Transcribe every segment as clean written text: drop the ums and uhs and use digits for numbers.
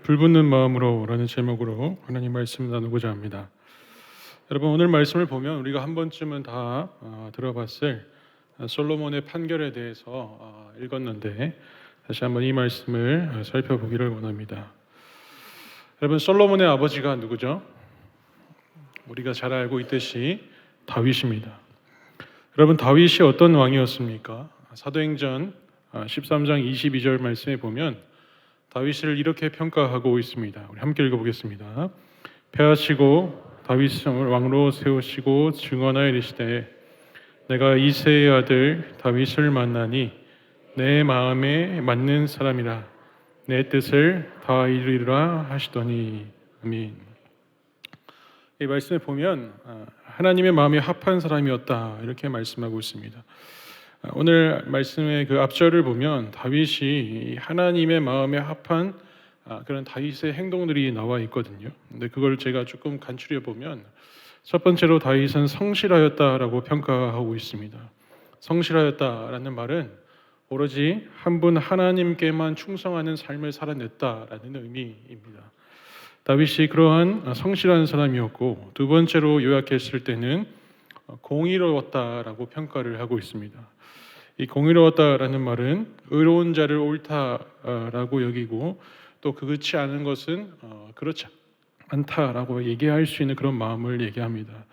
불붙는 마음으로 라는 제목으로 하나님 말씀 나누고자 합니다. 여러분, 오늘 말씀을 보면 우리가 한 번쯤은 다 들어봤을 솔로몬의 판결에 대해서 읽었는데 다시 한번 이 말씀을 살펴보기를 원합니다. 여러분, 솔로몬의 아버지가 누구죠? 우리가 잘 알고 있듯이 다윗입니다. 여러분, 다윗이 어떤 왕이었습니까? 사도행전 13장 22절 말씀에 보면 다윗을 이렇게 평가하고 있습니다. 우리 함께 읽어보겠습니다. 패하시고 다윗을 왕으로 세우시고 증언하여 이르시되 내가 이새의 아들 다윗을 만나니 내 마음에 맞는 사람이라 내 뜻을 다 이루리라 하시더니. 아멘. 이 말씀에 보면 하나님의 마음에 합한 사람이었다 이렇게 말씀하고 있습니다. 오늘 말씀의 그 앞절을 보면 다윗이 하나님의 마음에 합한 그런 다윗의 행동들이 나와 있거든요. 근데 그걸 제가 조금 간추려 보면 첫 번째로 다윗은 성실하였다라고 평가하고 있습니다. 성실하였다라는 말은 오로지 한 분 하나님께만 충성하는 삶을 살아냈다라는 의미입니다. 다윗이 그러한 성실한 사람이었고, 두 번째로 요약했을 때는 공의로웠다라고 평가를 하고 있습니다. 이 공의로웠다라는 말은 의로운 자를 옳다라고 여기고 또 그렇지 않은 것은 그렇지 않다라고 얘기할 수 있는 그런 마음을 얘기합니다.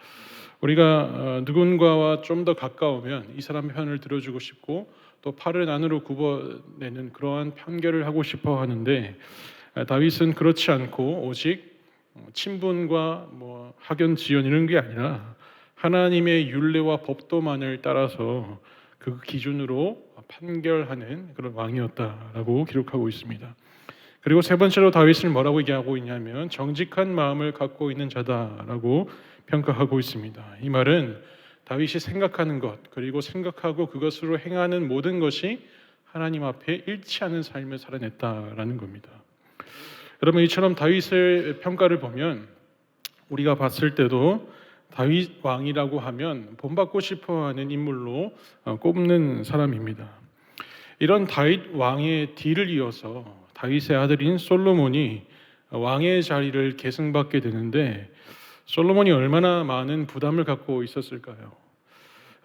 우리가 누군가와 좀 더 가까우면 이 사람 편을 들어주고 싶고 또 팔을 안으로 굽어내는 그러한 판결을 하고 싶어 하는데, 다윗은 그렇지 않고 오직 친분과 학연 지연 이런 게 아니라 하나님의 율례와 법도만을 따라서 그 기준으로 판결하는 그런 왕이었다라고 기록하고 있습니다. 그리고 세 번째로 다윗을 뭐라고 얘기하고 있냐면 정직한 마음을 갖고 있는 자다라고 평가하고 있습니다. 이 말은 다윗이 생각하는 것 그리고 생각하고 그것으로 행하는 모든 것이 하나님 앞에 일치하는 삶을 살아냈다라는 겁니다. 여러분, 이처럼 다윗의 평가를 보면 우리가 봤을 때도 다윗 왕이라고 하면 본받고 싶어하는 인물로 꼽는 사람입니다. 이런 다윗 왕의 뒤를 이어서 다윗의 아들인 솔로몬이 왕의 자리를 계승받게 되는데, 솔로몬이 얼마나 많은 부담을 갖고 있었을까요?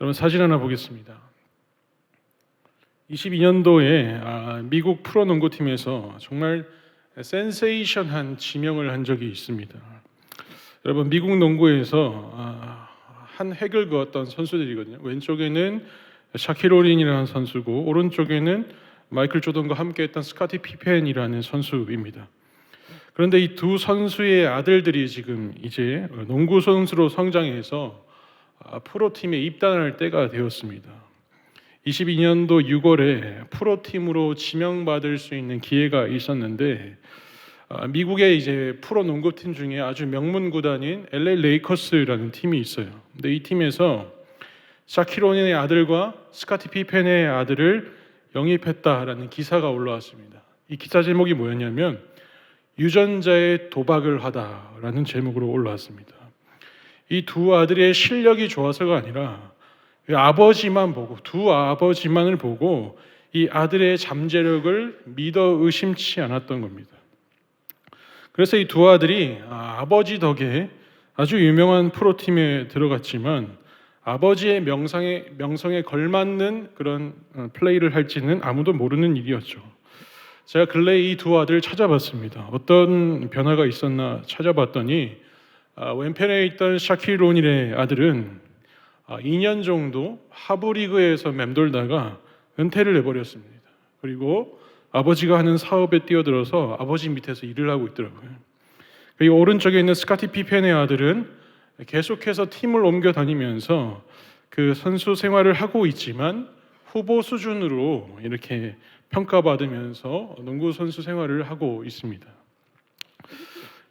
여러분, 사진 하나 보겠습니다. 22년도에 미국 프로농구팀에서 정말 센세이션한 지명을 한 적이 있습니다. 여러분, 미국 농구에서 한 획을 그었던 선수들이거든요. 왼쪽에는 샤킬 오린이라는 선수고 오른쪽에는 마이클 조던과 함께했던 스카티 피펜이라는 선수입니다. 그런데 이 두 선수의 아들들이 지금 이제 농구 선수로 성장해서 프로팀에 입단할 때가 되었습니다. 22년도 6월에 프로팀으로 지명받을 수 있는 기회가 있었는데, 미국의 이제 프로 농구팀 중에 아주 명문 구단인 LA 레이커스라는 팀이 있어요. 근데 이 팀에서 샤킬 오닌의 아들과 스카티 피펜의 아들을 영입했다라는 기사가 올라왔습니다. 이 기사 제목이 뭐였냐면 유전자의 도박을 하다라는 제목으로 올라왔습니다. 이 두 아들의 실력이 좋아서가 아니라 아버지만 보고, 두 아버지만을 보고 이 아들의 잠재력을 믿어 의심치 않았던 겁니다. 그래서 이 두 아들이 아버지 덕에 아주 유명한 프로팀에 들어갔지만 아버지의 명성에 걸맞는 그런 플레이를 할지는 아무도 모르는 일이었죠. 제가 근래 이 두 아들을 찾아봤습니다. 어떤 변화가 있었나 찾아봤더니 왼편에 있던 샤킬 오닐의 아들은 2년 정도 하부리그에서 맴돌다가 은퇴를 해버렸습니다. 그리고 아버지가 하는 사업에 뛰어들어서 아버지 밑에서 일을 하고 있더라고요. 그리고 오른쪽에 있는 스카티 피펜의 아들은 계속해서 팀을 옮겨 다니면서 그 선수 생활을 하고 있지만 후보 수준으로 이렇게 평가받으면서 농구 선수 생활을 하고 있습니다.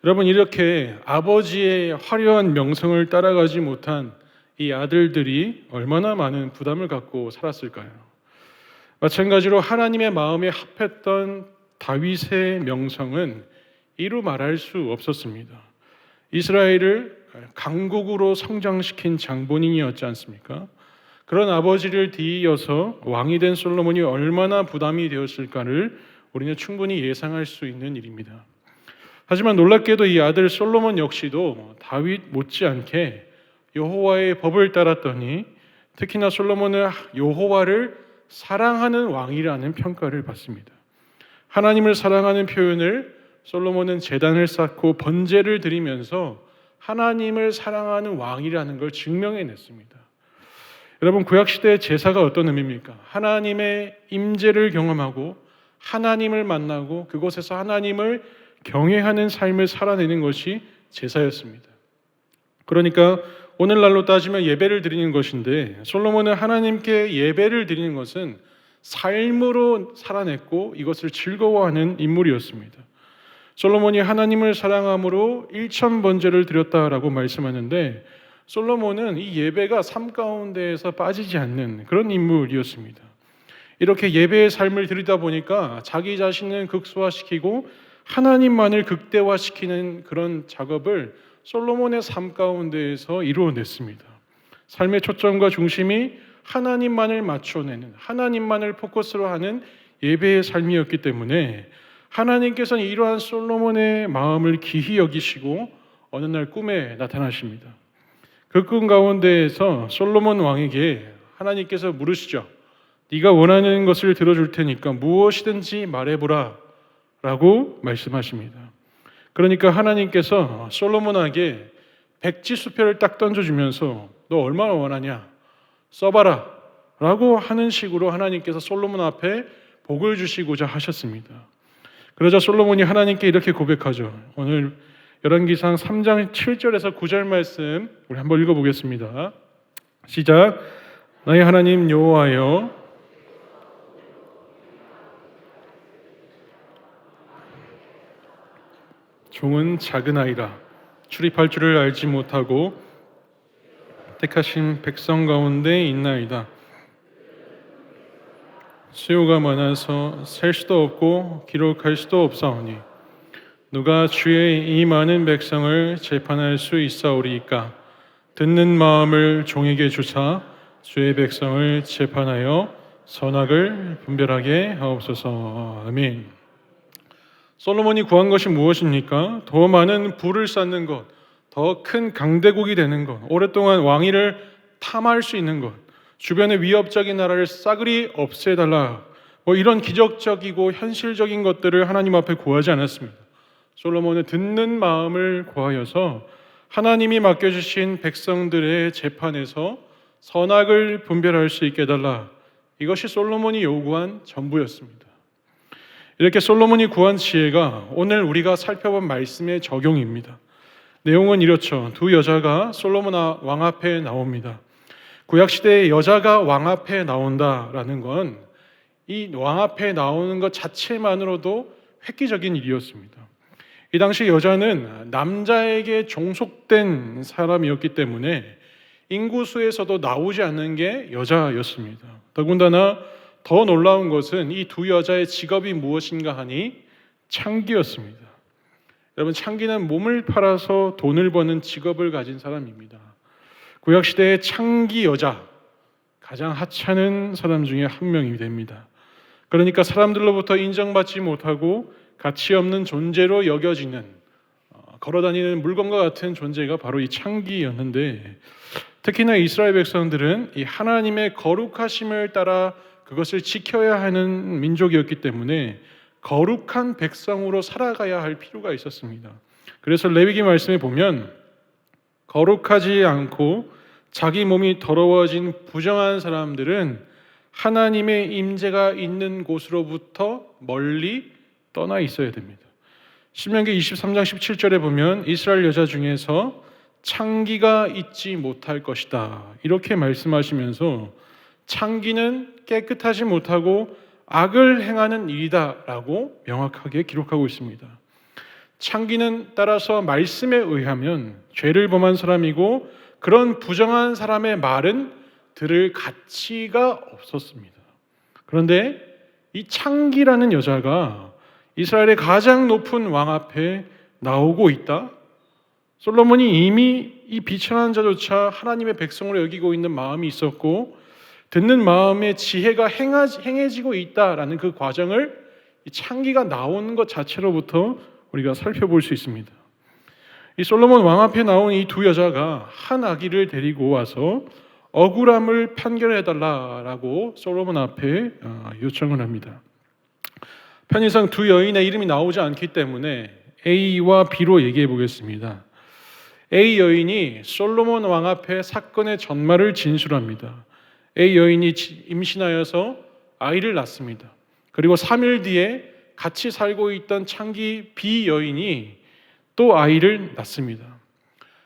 여러분, 이렇게 아버지의 화려한 명성을 따라가지 못한 이 아들들이 얼마나 많은 부담을 갖고 살았을까요? 마찬가지로 하나님의 마음에 합했던 다윗의 명성은 이루 말할 수 없었습니다. 이스라엘을 강국으로 성장시킨 장본인이었지 않습니까? 그런 아버지를 뒤이어서 왕이 된 솔로몬이 얼마나 부담이 되었을까를 우리는 충분히 예상할 수 있는 일입니다. 하지만 놀랍게도 이 아들 솔로몬 역시도 다윗 못지않게 여호와의 법을 따랐더니 특히나 솔로몬은 여호와를 사랑하는 왕이라는 평가를 받습니다. 하나님을 사랑하는 표현을 솔로몬은 제단을 쌓고 번제를 드리면서 하나님을 사랑하는 왕이라는 걸 증명해냈습니다. 여러분, 구약시대의 제사가 어떤 의미입니까? 하나님의 임재를 경험하고 하나님을 만나고 그곳에서 하나님을 경외하는 삶을 살아내는 것이 제사였습니다. 그러니까 오늘날로 따지면 예배를 드리는 것인데 솔로몬은 하나님께 예배를 드리는 것은 삶으로 살아냈고 이것을 즐거워하는 인물이었습니다. 솔로몬이 하나님을 사랑함으로 1000번제를 드렸다라고 말씀하는데 솔로몬은 이 예배가 삶 가운데에서 빠지지 않는 그런 인물이었습니다. 이렇게 예배의 삶을 드리다 보니까 자기 자신을 극소화시키고 하나님만을 극대화시키는 그런 작업을 솔로몬의 삶 가운데에서 이루어냈습니다. 삶의 초점과 중심이 하나님만을 맞춰내는, 하나님만을 포커스로 하는 예배의 삶이었기 때문에 하나님께서는 이러한 솔로몬의 마음을 기히 여기시고 어느 날 꿈에 나타나십니다. 그 꿈 가운데에서 솔로몬 왕에게 하나님께서 물으시죠. 네가 원하는 것을 들어줄 테니까 무엇이든지 말해보라 라고 말씀하십니다. 그러니까 하나님께서 솔로몬에게 백지수표를 딱 던져주면서 너 얼마나 원하냐? 써봐라 라고 하는 식으로 하나님께서 솔로몬 앞에 복을 주시고자 하셨습니다. 그러자 솔로몬이 하나님께 이렇게 고백하죠. 오늘 열왕기상 3장 7절에서 9절 말씀 우리 한번 읽어보겠습니다. 시작. 나의 하나님 여호와여, 종은 작은 아이라 출입할 줄을 알지 못하고 택하신 백성 가운데 있나이다. 수요가 많아서 셀 수도 없고 기록할 수도 없사오니 누가 주의 이 많은 백성을 재판할 수 있사오리이까. 듣는 마음을 종에게 주사 주의 백성을 재판하여 선악을 분별하게 하옵소서. 아멘. 솔로몬이 구한 것이 무엇입니까? 더 많은 부를 쌓는 것, 더 큰 강대국이 되는 것, 오랫동안 왕위를 탐할 수 있는 것, 주변의 위협적인 나라를 싸그리 없애달라, 이런 기적적이고 현실적인 것들을 하나님 앞에 구하지 않았습니다. 솔로몬은 듣는 마음을 구하여서 하나님이 맡겨주신 백성들의 재판에서 선악을 분별할 수 있게 해달라. 이것이 솔로몬이 요구한 전부였습니다. 이렇게 솔로몬이 구한 지혜가 오늘 우리가 살펴본 말씀의 적용입니다. 내용은 이렇죠. 두 여자가 솔로몬 왕 앞에 나옵니다. 구약시대에 여자가 왕 앞에 나온다라는 건 이 왕 앞에 나오는 것 자체만으로도 획기적인 일이었습니다. 이 당시 여자는 남자에게 종속된 사람이었기 때문에 인구수에서도 나오지 않는 게 여자였습니다. 더군다나 더 놀라운 것은 이 두 여자의 직업이 무엇인가 하니 창기였습니다. 여러분, 창기는 몸을 팔아서 돈을 버는 직업을 가진 사람입니다. 구약시대의 창기 여자, 가장 하찮은 사람 중에 한 명이 됩니다. 그러니까 사람들로부터 인정받지 못하고 가치 없는 존재로 여겨지는, 걸어다니는 물건과 같은 존재가 바로 이 창기였는데, 특히나 이스라엘 백성들은 이 하나님의 거룩하심을 따라 그것을 지켜야 하는 민족이었기 때문에 거룩한 백성으로 살아가야 할 필요가 있었습니다. 그래서 레위기 말씀에 보면 거룩하지 않고 자기 몸이 더러워진 부정한 사람들은 하나님의 임재가 있는 곳으로부터 멀리 떠나 있어야 됩니다. 신명기 23장 17절에 보면 이스라엘 여자 중에서 창기가 있지 못할 것이다, 이렇게 말씀하시면서 창기는 깨끗하지 못하고 악을 행하는 일이다라고 명확하게 기록하고 있습니다. 창기는 따라서 말씀에 의하면 죄를 범한 사람이고 그런 부정한 사람의 말은 들을 가치가 없었습니다. 그런데 이 창기라는 여자가 이스라엘의 가장 높은 왕 앞에 나오고 있다. 솔로몬이 이미 이 비천한 자조차 하나님의 백성으로 여기고 있는 마음이 있었고 듣는 마음의 지혜가 행해지고 있다라는 그 과정을 이 창기가 나오는 것 자체로부터 우리가 살펴볼 수 있습니다. 이 솔로몬 왕 앞에 나온 이 두 여자가 한 아기를 데리고 와서 억울함을 판결해달라라고 솔로몬 앞에 요청을 합니다. 편의상 두 여인의 이름이 나오지 않기 때문에 A와 B로 얘기해 보겠습니다. A 여인이 솔로몬 왕 앞에 사건의 전말을 진술합니다. A 여인이 임신하여서 아이를 낳습니다. 그리고 3일 뒤에 같이 살고 있던 창기 B 여인이 또 아이를 낳습니다.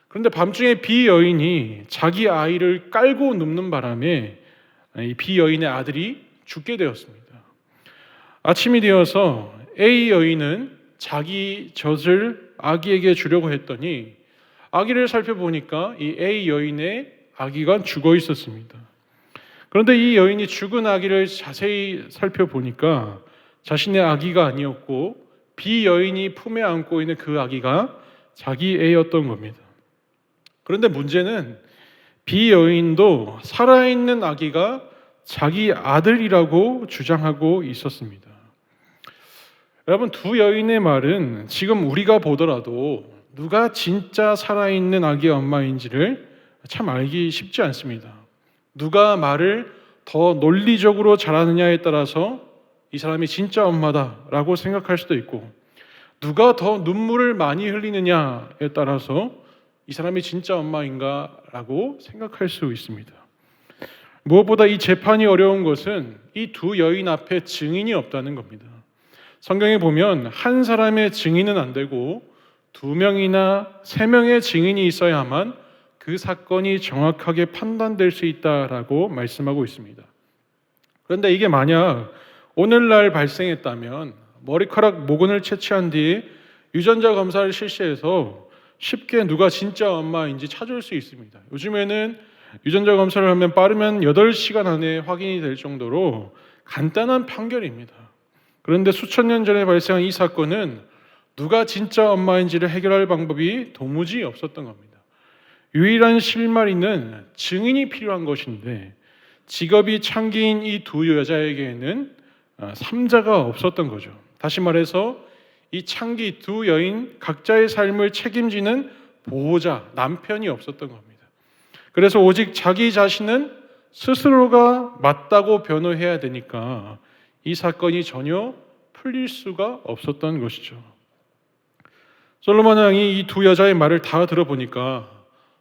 그런데 밤중에 B 여인이 자기 아이를 깔고 눕는 바람에 이 B 여인의 아들이 죽게 되었습니다. 아침이 되어서 A 여인은 자기 젖을 아기에게 주려고 했더니 아기를 살펴보니까 이 A 여인의 아기가 죽어 있었습니다. 그런데 이 여인이 죽은 아기를 자세히 살펴보니까 자신의 아기가 아니었고 B 여인이 품에 안고 있는 그 아기가 자기 애였던 겁니다. 그런데 문제는 B 여인도 살아있는 아기가 자기 아들이라고 주장하고 있었습니다. 여러분, 두 여인의 말은 지금 우리가 보더라도 누가 진짜 살아있는 아기의 엄마인지를 참 알기 쉽지 않습니다. 누가 말을 더 논리적으로 잘하느냐에 따라서 이 사람이 진짜 엄마다라고 생각할 수도 있고, 누가 더 눈물을 많이 흘리느냐에 따라서 이 사람이 진짜 엄마인가라고 생각할 수 있습니다. 무엇보다 이 재판이 어려운 것은 이 두 여인 앞에 증인이 없다는 겁니다. 성경에 보면 한 사람의 증인은 안 되고 2명이나 3명의 증인이 있어야만 그 사건이 정확하게 판단될 수 있다라고 말씀하고 있습니다. 그런데 이게 만약 오늘날 발생했다면 머리카락 모근을 채취한 뒤에 유전자 검사를 실시해서 쉽게 누가 진짜 엄마인지 찾을 수 있습니다. 요즘에는 유전자 검사를 하면 빠르면 8시간 안에 확인이 될 정도로 간단한 판결입니다. 그런데 수천 년 전에 발생한 이 사건은 누가 진짜 엄마인지를 해결할 방법이 도무지 없었던 겁니다. 유일한 실마리는 증인이 필요한 것인데 직업이 창기인 이 두 여자에게는 삼자가 없었던 거죠. 다시 말해서 이 창기 두 여인 각자의 삶을 책임지는 보호자, 남편이 없었던 겁니다. 그래서 오직 자기 자신은 스스로가 맞다고 변호해야 되니까 이 사건이 전혀 풀릴 수가 없었던 것이죠. 솔로몬 왕이 이 두 여자의 말을 다 들어보니까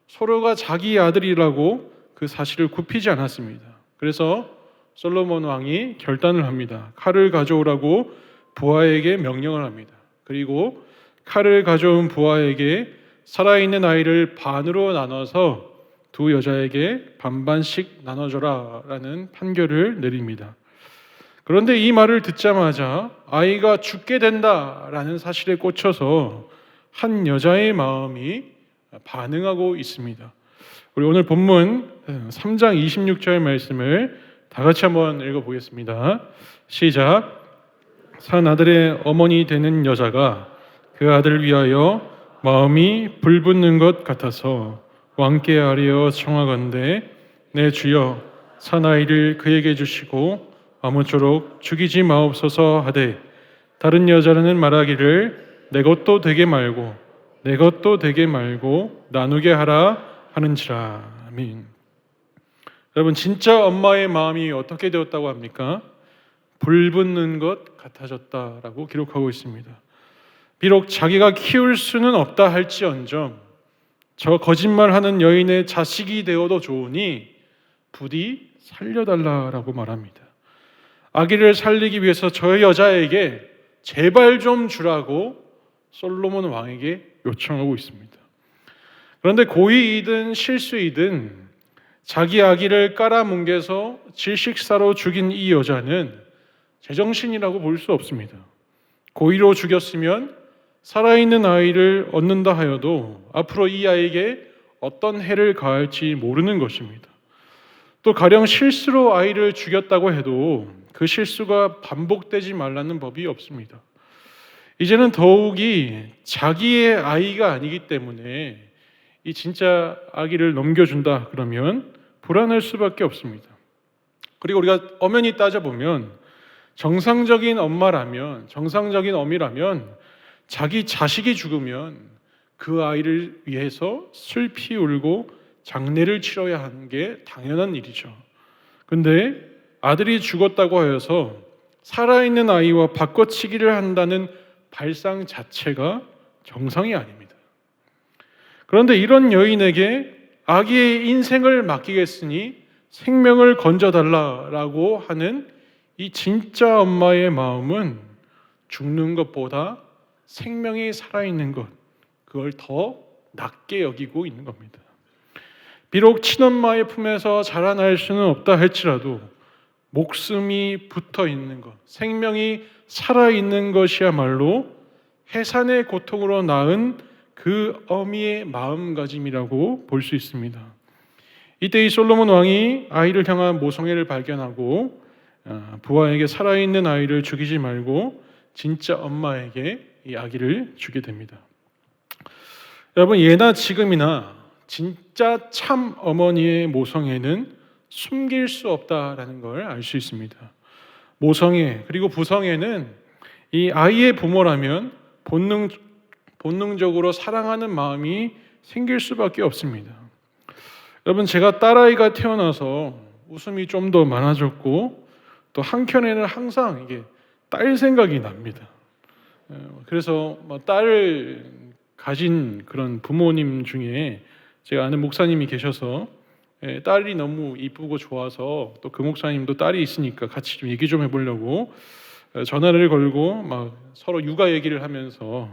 서로가 자기 아들이라고 그 사실을 굽히지 않았습니다. 그래서 솔로몬 왕이 결단을 합니다. 칼을 가져오라고 부하에게 명령을 합니다. 그리고 칼을 가져온 부하에게 살아있는 아이를 반으로 나눠서 두 여자에게 반반씩 나눠줘라 라는 판결을 내립니다. 그런데 이 말을 듣자마자 아이가 죽게 된다라는 사실에 꽂혀서 한 여자의 마음이 반응하고 있습니다. 우리 오늘 본문 3장 26절 말씀을 다 같이 한번 읽어보겠습니다. 시작. 산 아들의 어머니 되는 여자가 그 아들을 위하여 마음이 불붙는 것 같아서 왕께 아뢰어 청하건대 내 주여 사나이를 그에게 주시고 아무쪼록 죽이지 마옵소서 하되 다른 여자는 말하기를 내 것도 되게 말고 내 것도 되게 말고 나누게 하라 하는지라. 아멘. 여러분, 진짜 엄마의 마음이 어떻게 되었다고 합니까? 불붙는 것 같아졌다라고 기록하고 있습니다. 비록 자기가 키울 수는 없다 할지언정 저 거짓말하는 여인의 자식이 되어도 좋으니 부디 살려달라라고 말합니다. 아기를 살리기 위해서 저 여자에게 제발 좀 주라고 솔로몬 왕에게 요청하고 있습니다. 그런데 고의이든 실수이든 자기 아기를 깔아뭉개서 질식사로 죽인 이 여자는 제정신이라고 볼 수 없습니다. 고의로 죽였으면 살아있는 아이를 얻는다 하여도 앞으로 이 아이에게 어떤 해를 가할지 모르는 것입니다. 또 가령 실수로 아이를 죽였다고 해도 그 실수가 반복되지 말라는 법이 없습니다. 이제는 더욱이 자기의 아이가 아니기 때문에 이 진짜 아기를 넘겨준다 그러면 불안할 수밖에 없습니다. 그리고 우리가 엄연히 따져보면 정상적인 엄마라면, 정상적인 어미라면 자기 자식이 죽으면 그 아이를 위해서 슬피 울고 장례를 치러야 하는 게 당연한 일이죠. 근데 아들이 죽었다고 하여서 살아있는 아이와 바꿔치기를 한다는 발상 자체가 정상이 아닙니다. 그런데 이런 여인에게 아기의 인생을 맡기겠으니 생명을 건져달라라고 하는 이 진짜 엄마의 마음은 죽는 것보다 생명이 살아있는 것, 그걸 더 낫게 여기고 있는 겁니다. 비록 친엄마의 품에서 자라날 수는 없다 할지라도 목숨이 붙어 있는 것, 생명이 살아있는 것이야말로 해산의 고통으로 낳은 그 어미의 마음가짐이라고 볼 수 있습니다. 이때 이 솔로몬 왕이 아이를 향한 모성애를 발견하고 부하에게 살아있는 아이를 죽이지 말고 진짜 엄마에게 이 아기를 주게 됩니다. 여러분, 예나 지금이나 진짜 참 어머니의 모성애는 숨길 수 없다라는 걸 알 수 있습니다. 모성애 그리고 부성애는 이 아이의 부모라면 본능적으로 사랑하는 마음이 생길 수밖에 없습니다. 여러분, 제가 딸아이가 태어나서 웃음이 좀 더 많아졌고 또 한켠에는 항상 이게 딸 생각이 납니다. 그래서 딸을 가진 그런 부모님 중에 제가 아는 목사님이 계셔서 딸이 너무 이쁘고 좋아서 또 그 목사님도 딸이 있으니까 같이 좀 얘기 좀 해보려고 전화를 걸고 막 서로 육아 얘기를 하면서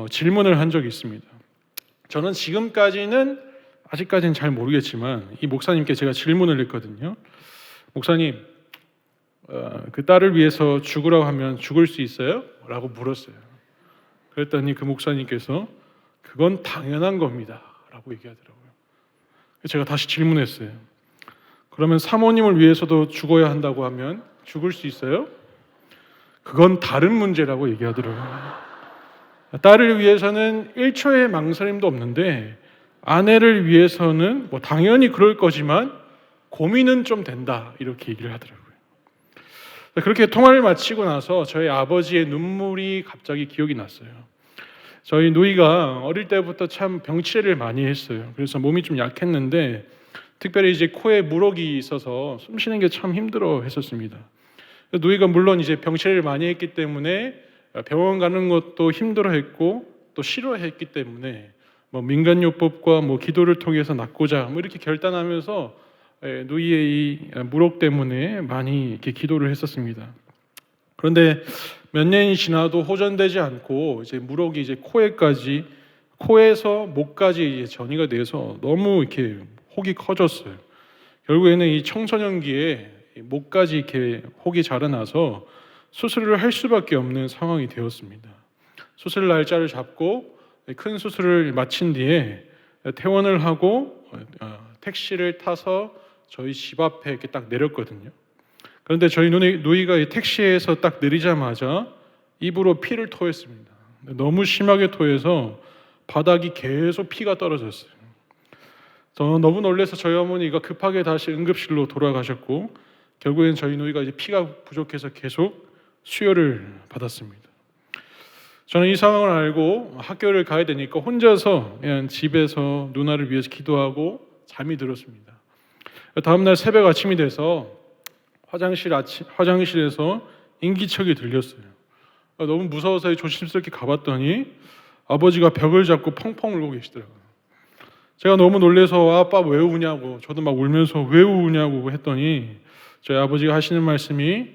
질문을 한 적이 있습니다. 저는 아직까지는 잘 모르겠지만 이 목사님께 제가 질문을 했거든요. 목사님, 그 딸을 위해서 죽으라고 하면 죽을 수 있어요? 라고 물었어요. 그랬더니 그 목사님께서 그건 당연한 겁니다 라고 얘기하더라고요. 제가 다시 질문했어요. 그러면 사모님을 위해서도 죽어야 한다고 하면 죽을 수 있어요? 그건 다른 문제라고 얘기하더라고요. 딸을 위해서는 1초의 망설임도 없는데 아내를 위해서는 당연히 그럴 거지만 고민은 좀 된다 이렇게 얘기를 하더라고요. 그렇게 통화를 마치고 나서 저희 아버지의 눈물이 갑자기 기억이 났어요. 저희 누이가 어릴 때부터 참 병치레를 많이 했어요. 그래서 몸이 좀 약했는데 특별히 이제 코에 물혹이 있어서 숨 쉬는 게 참 힘들어 했었습니다. 누이가 물론 이제 병치레를 많이 했기 때문에 병원 가는 것도 힘들어했고 또 싫어했기 때문에 민간요법과 기도를 통해서 낫고자 이렇게 결단하면서 누이의 이 물혹 때문에 많이 이렇게 기도를 했었습니다. 그런데 몇 년이 지나도 호전되지 않고 이제 물혹이 이제 코에서 목까지 이제 전이가 돼서 너무 이렇게 혹이 커졌어요. 결국에는 이 청소년기에 목까지 이렇게 혹이 자라나서 수술을 할 수밖에 없는 상황이 되었습니다. 수술 날짜를 잡고 큰 수술을 마친 뒤에 퇴원을 하고 택시를 타서 저희 집 앞에 이렇게 딱 내렸거든요. 그런데 저희 누이가 이 택시에서 딱 내리자마자 입으로 피를 토했습니다. 너무 심하게 토해서 바닥이 계속 피가 떨어졌어요. 저는 너무 놀라서 저희 어머니가 급하게 다시 응급실로 돌아가셨고 결국엔 저희 누이가 이제 피가 부족해서 계속 수혈을 받았습니다. 저는 이 상황을 알고 학교를 가야 되니까 혼자서 그냥 집에서 누나를 위해서 기도하고 잠이 들었습니다. 다음날 새벽 아침이 돼서 화장실에서 인기척이 들렸어요. 너무 무서워서 조심스럽게 가봤더니 아버지가 벽을 잡고 펑펑 울고 계시더라고요. 제가 너무 놀라서 아빠 왜 우냐고 저도 막 울면서 왜 우냐고 했더니 저희 아버지가 하시는 말씀이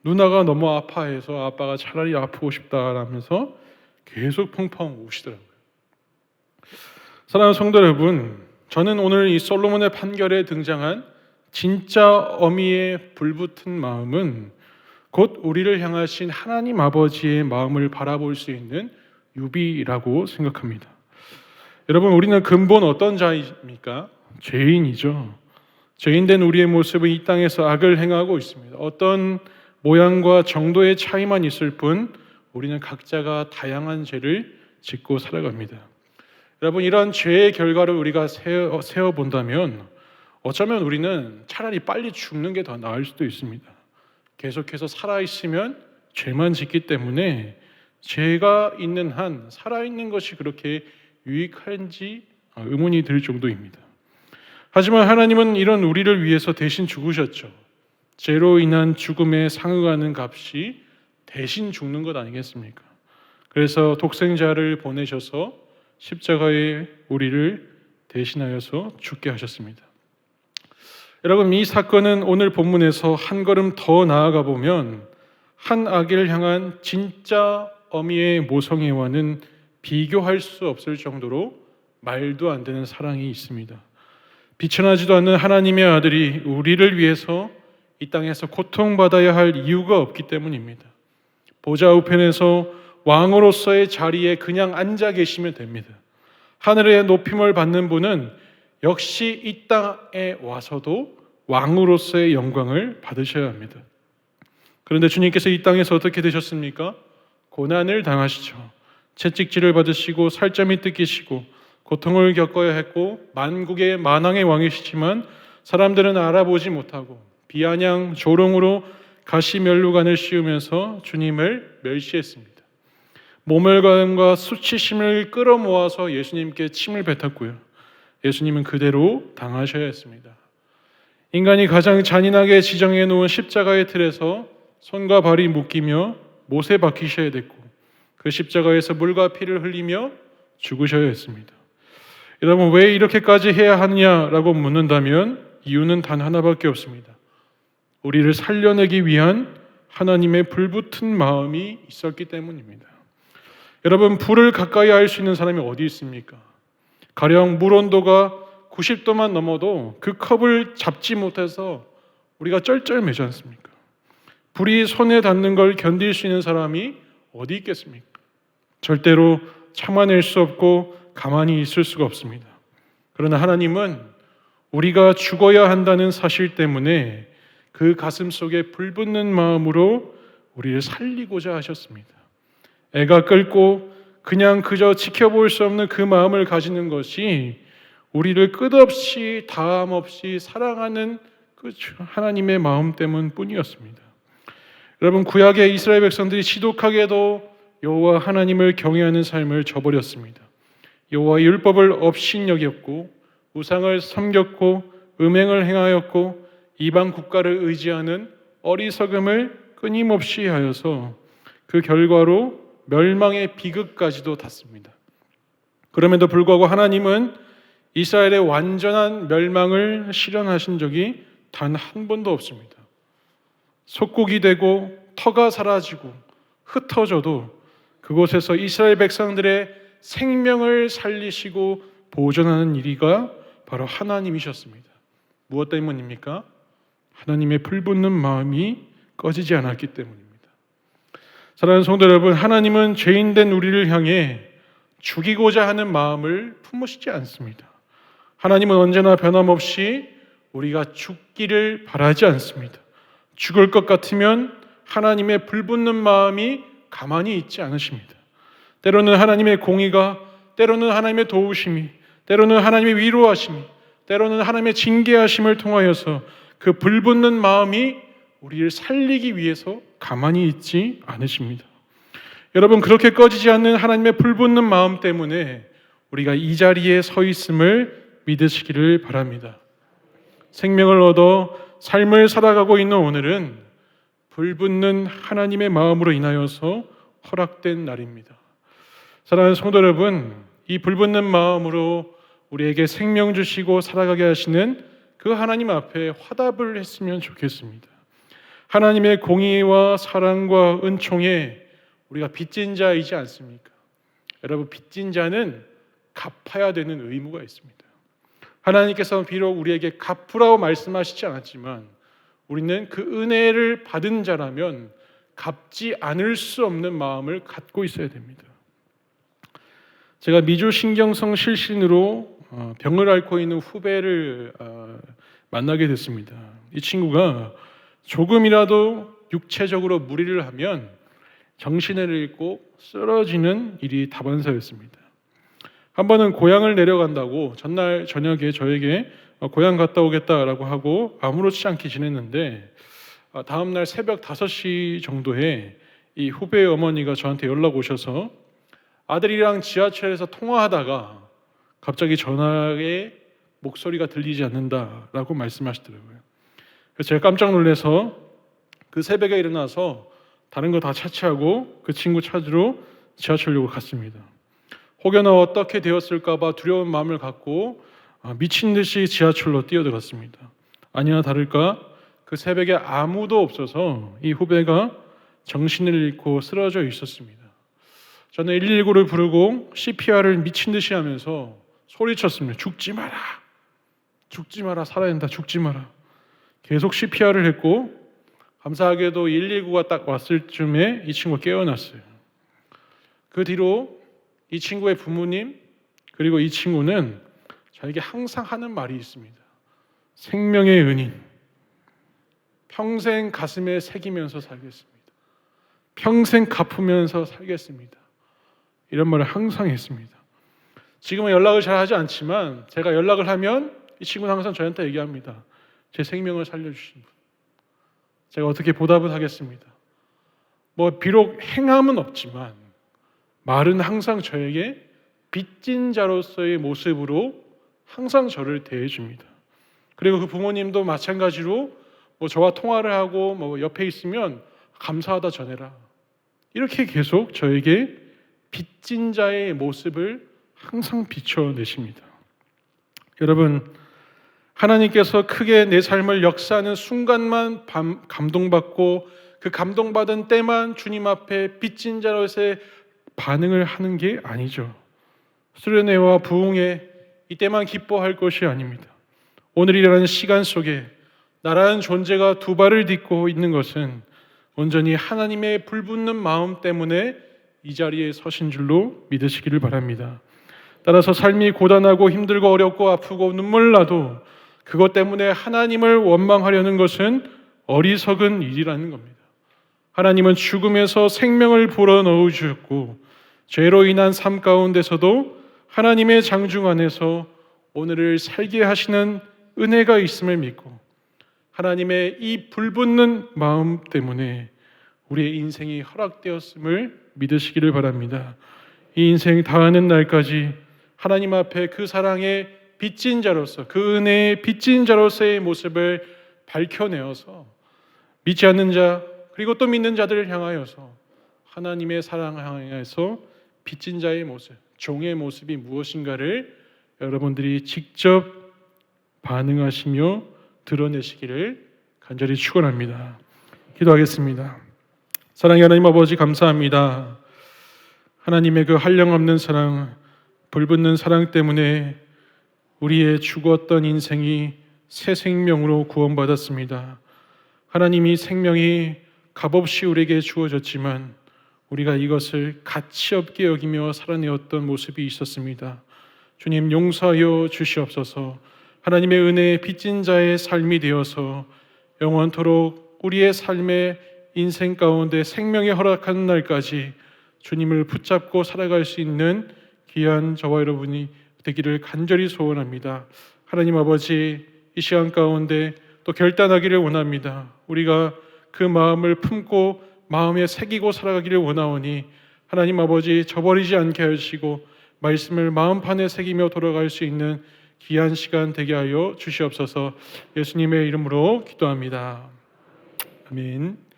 누나가 너무 아파해서 아빠가 차라리 아프고 싶다라면서 계속 펑펑 우시더라고요. 사랑하는 성도 여러분, 저는 오늘 이 솔로몬의 판결에 등장한 진짜 어미의 불붙은 마음은 곧 우리를 향하신 하나님 아버지의 마음을 바라볼 수 있는 유비라고 생각합니다. 여러분, 우리는 근본 어떤 자입니까? 죄인이죠. 죄인된 우리의 모습은 이 땅에서 악을 행하고 있습니다. 어떤 모양과 정도의 차이만 있을 뿐 우리는 각자가 다양한 죄를 짓고 살아갑니다. 여러분, 이런 죄의 결과를 우리가 세어본다면 어쩌면 우리는 차라리 빨리 죽는 게 더 나을 수도 있습니다. 계속해서 살아있으면 죄만 짓기 때문에 죄가 있는 한 살아있는 것이 그렇게 유익한지 의문이 들 정도입니다. 하지만 하나님은 이런 우리를 위해서 대신 죽으셨죠. 죄로 인한 죽음에 상응하는 값이 대신 죽는 것 아니겠습니까? 그래서 독생자를 보내셔서 십자가에 우리를 대신하여서 죽게 하셨습니다. 여러분, 이 사건은 오늘 본문에서 한 걸음 더 나아가 보면 한 아기를 향한 진짜 어미의 모성애와는 비교할 수 없을 정도로 말도 안 되는 사랑이 있습니다. 비천하지도 않는 하나님의 아들이 우리를 위해서 이 땅에서 고통받아야 할 이유가 없기 때문입니다. 보좌 우편에서 왕으로서의 자리에 그냥 앉아 계시면 됩니다. 하늘의 높임을 받는 분은 역시 이 땅에 와서도 왕으로서의 영광을 받으셔야 합니다. 그런데 주님께서 이 땅에서 어떻게 되셨습니까? 고난을 당하시죠. 채찍질을 받으시고 살점이 뜯기시고 고통을 겪어야 했고 만국의 만왕의 왕이시지만 사람들은 알아보지 못하고 비아냥 조롱으로 가시면류관을 씌우면서 주님을 멸시했습니다. 모멸감과 수치심을 끌어모아서 예수님께 침을 뱉었고요. 예수님은 그대로 당하셔야 했습니다. 인간이 가장 잔인하게 지정해 놓은 십자가의 틀에서 손과 발이 묶이며 못에 박히셔야 됐고 그 십자가에서 물과 피를 흘리며 죽으셔야 했습니다. 여러분, 왜 이렇게까지 해야 하느냐라고 묻는다면 이유는 단 하나밖에 없습니다. 우리를 살려내기 위한 하나님의 불붙은 마음이 있었기 때문입니다. 여러분, 불을 가까이 할 수 있는 사람이 어디 있습니까? 가령 물 온도가 90도만 넘어도 그 컵을 잡지 못해서 우리가 쩔쩔매지 않습니까? 불이 손에 닿는 걸 견딜 수 있는 사람이 어디 있겠습니까? 절대로 참아낼 수 없고 가만히 있을 수가 없습니다. 그러나 하나님은 우리가 죽어야 한다는 사실 때문에 그 가슴 속에 불붙는 마음으로 우리를 살리고자 하셨습니다. 애가 끓고 그냥 그저 지켜볼 수 없는 그 마음을 가지는 것이 우리를 끝없이 다함 없이 사랑하는 그 하나님의 마음 때문뿐이었습니다. 여러분, 구약의 이스라엘 백성들이 지독하게도 여호와 하나님을 경외하는 삶을 저버렸습니다. 여호와의 율법을 업신여겼고 우상을 섬겼고 음행을 행하였고 이방 국가를 의지하는 어리석음을 끊임없이 하여서 그 결과로 멸망의 비극까지도 닿습니다. 그럼에도 불구하고 하나님은 이스라엘의 완전한 멸망을 실현하신 적이 단 한 번도 없습니다. 속국이 되고 터가 사라지고 흩어져도 그곳에서 이스라엘 백성들의 생명을 살리시고 보존하는 일이가 바로 하나님이셨습니다. 무엇 때문입니까? 하나님의 불붙는 마음이 꺼지지 않았기 때문입니다. 사랑하는 성도 여러분, 하나님은 죄인된 우리를 향해 죽이고자 하는 마음을 품으시지 않습니다. 하나님은 언제나 변함없이 우리가 죽기를 바라지 않습니다. 죽을 것 같으면 하나님의 불붙는 마음이 가만히 있지 않으십니다. 때로는 하나님의 공의가, 때로는 하나님의 도우심이, 때로는 하나님의 위로하심이, 때로는 하나님의 징계하심을 통하여서 그 불붙는 마음이 우리를 살리기 위해서 가만히 있지 않으십니다. 여러분, 그렇게 꺼지지 않는 하나님의 불붙는 마음 때문에 우리가 이 자리에 서 있음을 믿으시기를 바랍니다. 생명을 얻어 삶을 살아가고 있는 오늘은 불붙는 하나님의 마음으로 인하여서 허락된 날입니다. 사랑하는 성도 여러분, 이 불붙는 마음으로 우리에게 생명 주시고 살아가게 하시는 그 하나님 앞에 화답을 했으면 좋겠습니다. 하나님의 공의와 사랑과 은총에 우리가 빚진 자이지 않습니까? 여러분, 빚진 자는 갚아야 되는 의무가 있습니다. 하나님께서는 비록 우리에게 갚으라고 말씀하시지 않았지만 우리는 그 은혜를 받은 자라면 갚지 않을 수 없는 마음을 갖고 있어야 됩니다. 제가 미주신경성 실신으로 병을 앓고 있는 후배를 만나게 됐습니다. 이 친구가 조금이라도 육체적으로 무리를 하면 정신을 잃고 쓰러지는 일이 다반사였습니다. 한 번은 고향을 내려간다고 전날 저녁에 저에게 고향 갔다 오겠다라고 하고 아무렇지 않게 지냈는데 다음날 새벽 5시 정도에 이 후배의 어머니가 저한테 연락 오셔서 아들이랑 지하철에서 통화하다가 갑자기 전화에 목소리가 들리지 않는다라고 말씀하시더라고요. 그래서 제가 깜짝 놀라서 그 새벽에 일어나서 다른 거 다 차치하고 그 친구 찾으러 지하철역으로 갔습니다. 혹여나 어떻게 되었을까 봐 두려운 마음을 갖고 미친 듯이 지하철로 뛰어들었습니다. 아니나 다를까 그 새벽에 아무도 없어서 이 후배가 정신을 잃고 쓰러져 있었습니다. 저는 119를 부르고 CPR을 미친 듯이 하면서 소리쳤습니다. 죽지 마라. 죽지 마라. 살아야 된다. 죽지 마라. 계속 CPR을 했고 감사하게도 119가 딱 왔을 쯤에 이 친구가 깨어났어요. 그 뒤로 이 친구의 부모님 그리고 이 친구는 저에게 항상 하는 말이 있습니다. 생명의 은인. 평생 가슴에 새기면서 살겠습니다. 평생 갚으면서 살겠습니다. 이런 말을 항상 했습니다. 지금은 연락을 잘 하지 않지만 제가 연락을 하면 이 친구는 항상 저한테 얘기합니다. 제 생명을 살려주신 분. 제가 어떻게 보답을 하겠습니다. 비록 행함은 없지만 말은 항상 저에게 빚진 자로서의 모습으로 항상 저를 대해줍니다. 그리고 그 부모님도 마찬가지로 저와 통화를 하고 옆에 있으면 감사하다 전해라. 이렇게 계속 저에게 빚진 자의 모습을 항상 비춰내십니다. 여러분, 하나님께서 크게 내 삶을 역사하는 순간만 감동받고 그 감동받은 때만 주님 앞에 빚진 자로서의 반응을 하는 게 아니죠. 수련회와 부흥회 이때만 기뻐할 것이 아닙니다. 오늘이라는 시간 속에 나라는 존재가 두 발을 딛고 있는 것은 온전히 하나님의 불붙는 마음 때문에 이 자리에 서신 줄로 믿으시기를 바랍니다. 따라서 삶이 고단하고 힘들고 어렵고 아프고 눈물 나도 그것 때문에 하나님을 원망하려는 것은 어리석은 일이라는 겁니다. 하나님은 죽음에서 생명을 불어넣어 주셨고 죄로 인한 삶 가운데서도 하나님의 장중 안에서 오늘을 살게 하시는 은혜가 있음을 믿고 하나님의 이 불붙는 마음 때문에 우리의 인생이 허락되었음을 믿으시기를 바랍니다. 이 인생 다하는 날까지 하나님 앞에 그 사랑의 빚진 자로서 그 은혜의 빚진 자로서의 모습을 밝혀내어서 믿지 않는 자 그리고 또 믿는 자들을 향하여서 하나님의 사랑을 향해서 빚진 자의 모습, 종의 모습이 무엇인가를 여러분들이 직접 반응하시며 드러내시기를 간절히 축원합니다. 기도하겠습니다. 사랑의 하나님 아버지 감사합니다. 하나님의 그 한량없는 사랑, 불붙는 사랑 때문에 우리의 죽었던 인생이 새 생명으로 구원받았습니다. 하나님이 생명이 값없이 우리에게 주어졌지만 우리가 이것을 가치 없게 여기며 살아내었던 모습이 있었습니다. 주님 용서하여 주시옵소서. 하나님의 은혜에 빚진 자의 삶이 되어서 영원토록 우리의 삶의 인생 가운데 생명이 허락하는 날까지 주님을 붙잡고 살아갈 수 있는 귀한 저와 여러분이 되기를 간절히 소원합니다. 하나님 아버지 이 시간 가운데 또 결단하기를 원합니다. 우리가 그 마음을 품고 마음에 새기고 살아가기를 원하오니 하나님 아버지 저버리지 않게 하시고 말씀을 마음판에 새기며 돌아갈 수 있는 귀한 시간 되게 하여 주시옵소서. 예수님의 이름으로 기도합니다. 아멘.